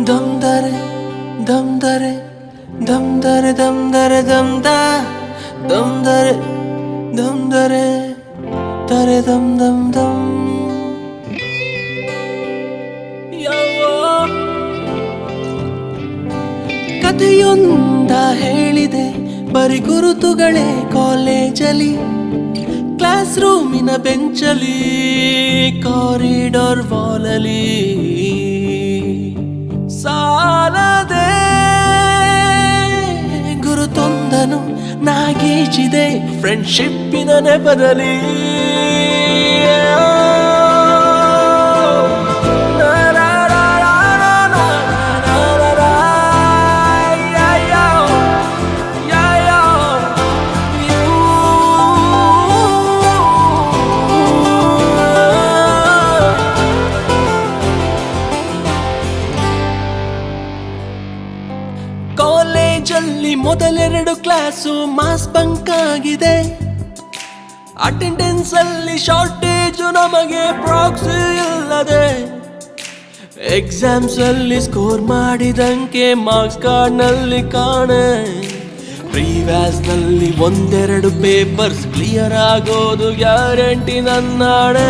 dum ದರೆ dum ದರೆ dum ದರೆ dum ದರೆ them the ದಮ್ ದರೆ ದಮ್ ದರೆ ದರೆ ದಮ್ ದಮ್ ದಮ್ ಕಥೆಯೊಂದ ಹೇಳಿದೆ ಬರಿ ಗುರುತುಗಳೇ ಕಾಲೇಜಲ್ಲಿ ಕ್ಲಾಸ್ ರೂಮಿನ ಬೆಂಚಲಿ ಕಾರಿಡಾರ್ ವಾಲಲಿ ಸಾಲದೆ ಗುರುತೊಂದನು ನಾಗೀಚಿದೆ ಫ್ರೆಂಡ್ಶಿಪ್ಪಿನ ನೆಪದಲ್ಲಿ ಕಾಲೇಜಲ್ಲಿ ಮೊದಲೆರಡು ಕ್ಲಾಸು ಮಾಸ್ ಬಂಕ್ ಆಗಿದೆ ಅಟೆಂಡೆನ್ಸ್ ಅಲ್ಲಿ ಶಾರ್ಟೇಜು ನಮಗೆ ಪ್ರಾಕ್ಸಿ ಇಲ್ಲದೆ ಎಕ್ಸಾಮ್ಸ್ ಸ್ಕೋರ್ ಮಾಡಿದಂಗೆ ಮಾರ್ಕ್ಸ್ ಕಾರ್ಡ್ ನಲ್ಲಿ ಕಾಣೆ ಪ್ರಿವ್ಯಾಸ್ ನಲ್ಲಿ ಒಂದೆರಡು ಪೇಪರ್ಸ್ ಕ್ಲಿಯರ್ ಆಗೋದು ಗ್ಯಾರಂಟಿ ನನ್ನಾಣೆ